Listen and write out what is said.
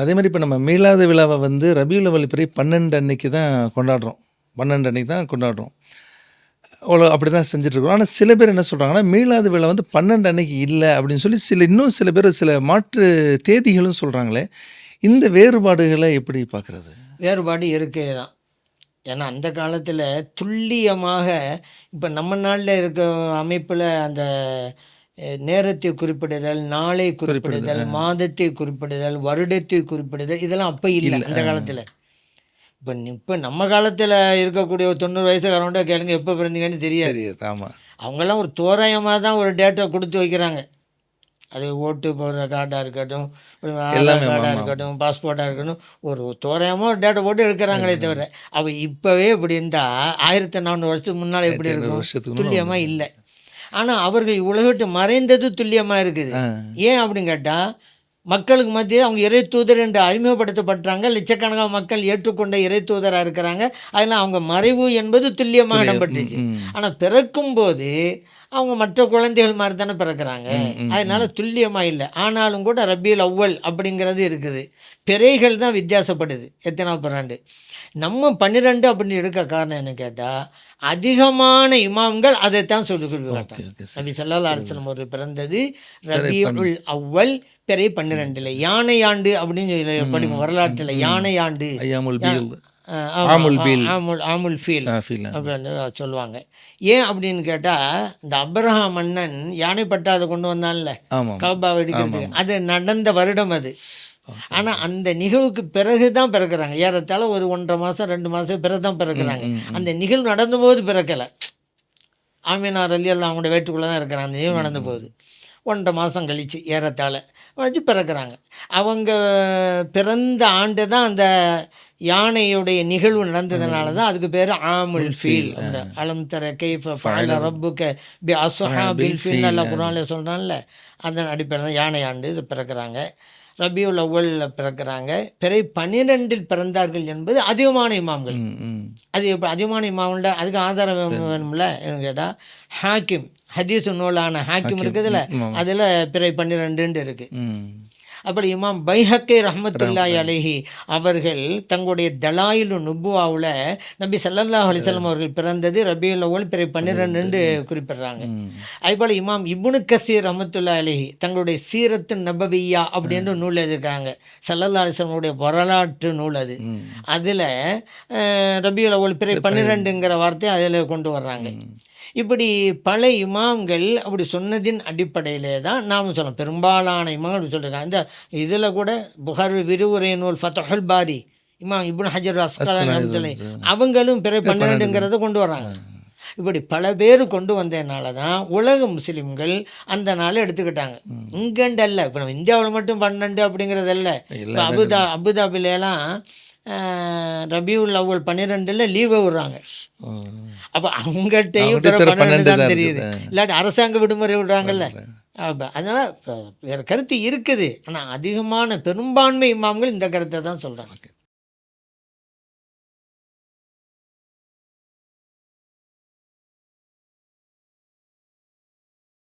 அதே மாதிரி இப்போ நம்ம மீளாத விழாவை வந்து ரபியுல் அவல் பிறை 12 அன்னைக்கு தான் கொண்டாடுறோம். 12 அன்னைக்கு தான் கொண்டாடுறோம். அவ்வளோ அப்படி தான் செஞ்சுட்ருக்கோம். ஆனால் சில பேர் என்ன சொல்கிறாங்கன்னா, மீளாத விழா வந்து 12 அன்னைக்கு இல்லை அப்படின்னு சொல்லி இன்னும் சில பேர் சில மாற்று தேதிகளும் சொல்கிறாங்களே, இந்த வேறுபாடுகளை எப்படி பார்க்குறது? வேறுபாடு இருக்கே தான். ஏன்னா அந்த காலத்தில் துல்லியமாக இப்போ நம்ம நாளில் இருக்க அமைப்பில் அந்த நேரத்தை குறிப்பிடுதல், நாளை குறிப்பிடுதல், மாதத்தை குறிப்பிடுதல், வருடத்தை குறிப்பிடுதல், இதெல்லாம் அப்போ இல்லை அந்த காலத்தில். இப்போ நம்ம காலத்தில் இருக்கக்கூடிய ஒரு 90 வயசுக்காரவன்ட்ட கேளுங்க எப்போ பிறந்தீங்கன்னு தெரியாது. ஆமாம். அவங்கெல்லாம் ஒரு தோராயமாக தான் ஒரு டேட்டை கொடுத்து வைக்கிறாங்க. அது ஓட்டு போடுற கார்டாக இருக்கட்டும், ஆதார் கார்டாக இருக்கட்டும், பாஸ்போர்ட்டாக இருக்கட்டும், ஒரு தோராயமாக ஒரு டேட்டா போட்டு எடுக்கிறாங்களே தவிர, அவள் இப்போவே இப்படி இருந்தால் 1400 வருஷத்துக்கு முன்னால் எப்படி இருக்கும்? துல்லியமாக இல்லை. ஆனால் அவர்கள் உலகிட்டு மறைந்தது துல்லியமாக இருக்குது. ஏன் அப்படின்னு கேட்டால், மக்களுக்கு மத்தியில் அவங்க இறை தூதர் என்று அறிமுகப்படுத்தப்பட்டாங்க. லட்சக்கணக்கான மக்கள் ஏற்றுக்கொண்ட இறை தூதராக இருக்கிறாங்க. அதனால் அவங்க மறைவு என்பது துல்லியமாக இடம்பெற்றுச்சு. ஆனால் பிறக்கும்போது அவங்க மற்ற குழந்தைகள் மாதிரி தானே பிறக்கிறாங்க. அதனால துல்லியமாக இல்லை. ஆனாலும் கூட ரபியுல் அவ்வல் அப்படிங்கிறது இருக்குது. பிறைகள் தான் வித்தியாசப்படுது. எத்தனாவது பராண்டு நம்ம 12 அப்படின்னு எடுக்க காரணம் என்ன கேட்டால், அதிகமான இமாம்கள் அதைத்தான் சொல்லி கொடுக்குறாங்க. நபி ஸல்லல்லாஹு அலைஹி வஸல்லம் அவர்கள் பிறந்தது ரபியுல் அவ்வல் பிறை 12 யானை ஆண்டு அப்படின்னு படிக்கும் வரலாற்றில். யானை ஆண்டு ஆமுல் ஃபீல் அப்படின்னு சொல்லுவாங்க. ஏன் அப்படின்னு கேட்டால், இந்த அப்ரஹாம் மன்னன் யானை பட்டாதை கொண்டு வந்தான்ல கஅபாவை இடிக்கிறதுக்கு, அது நடந்த வருடம் அது. ஆனால் அந்த நிகழ்வுக்கு பிறகு தான் பிறக்கிறாங்க. ஏறத்தாழ ஒரு 1.5 மாதம் 2 மாதம் பிறகு தான் பிறக்கிறாங்க. அந்த நிகழ்வு நடந்தபோது பிறக்கலை. ஆமீனா ரலியல்லாஹு அவங்களோட வேற்றுக்குள்ளே தான் இருக்கிறாங்க. அந்த நிகழ்வு நடந்தபோது 1.5 மாதம் கழித்து ஏறத்தாழ வச்சு பிறக்கிறாங்க. அவங்க பிறந்த ஆண்டு தான் அந்த யானையுடைய நிகழ்வு நடந்ததுனால தான் அதுக்கு பேர் ஆமுல் ஃபீல். அந்த அலம் தர கைஃப ஃபஅல ரப்புக பி அஸ்ஹாபில் ஃபீல் அல்லாஹ் குர்ஆனில் சொல்கிறான்ல, அதன் அடிப்படையில் தான் யானை ஆண்டு இது பிறக்கிறாங்க. ரபியுல் அவ்வலில் பிறக்கிறாங்க. பிறை 12 பிறந்தார்கள் என்பது அதிகமான இமாம்கள். அது இப்போ அதிகமான இமாம்கள அதுக்கு ஆதாரம் வேணும்ல கேட்டால், ஹாக்கிம் ஹதீஸ் நூலான ஹாக்கிம் இருக்குதுல்ல, அதில் பிறை 12 இருக்குது. அப்படி இமாம் பைஹக்கி ரஹ்மத்துல்லாஹி அலைஹி அவர்கள் தங்களுடைய தலாயிலு நுபுவாவில் நபி ஸல்லல்லாஹு அலைஹி வஸல்லம் அவர்கள் பிறந்தது ரபியுல் அவ்வல் பிறை 12 குறிப்பிடுறாங்க. அதுபோல் இமாம் இப்னு கஸீர் ரஹ்மத்துல்லாஹி அலைஹி தங்களுடைய சீரத்து நபவியா அப்படின்ற நூல் எழுதியிருக்காங்க. ஸல்லல்லாஹு அலைஹி வஸல்லம் வரலாற்று நூல் அது. அதில் ரபியுல் அவ்வல் பிறை 12ங்கிற வார்த்தையை அதில் கொண்டு வர்றாங்க. இப்படி பல இமாம்கள் அப்படி சொன்னதின் அடிப்படையிலே தான் நாம் சொல்லலாம். பெரும்பாலான இமாம்கள் அப்படி சொல்லியிருக்காங்க. இந்த இதில் கூட புகாரி விரிவுரை நூல் ஃபத்ஹுல் பாரி இமாம் இப்னு ஹஜர் அஸ்கலானி அவங்களும் பிறை 12ங்கிறத கொண்டு வர்றாங்க. இப்படி பல பேர் கொண்டு வந்ததுனால தான் உலக முஸ்லீம்கள் அந்த நாளை எடுத்துக்கிட்டாங்க. இங்கண்டல்ல, இப்போ நம்ம இந்தியாவில் மட்டும் 12 அப்படிங்கிறதல்ல. இப்போ அபுதாபிலாம் ரபியுல் அவ்வல் 12 லீவை விடுறாங்க. அப்போ அவங்கள்ட்டையும் 12 தான் தெரியுது. இல்லாட்டி அரசாங்க விடுமுறை விடுறாங்கல்ல. அதனால் வேறு கருத்து இருக்குது. ஆனால் அதிகமான பெரும்பான்மை இமாம்கள் இந்த கருத்தை தான் சொல்கிறாங்க.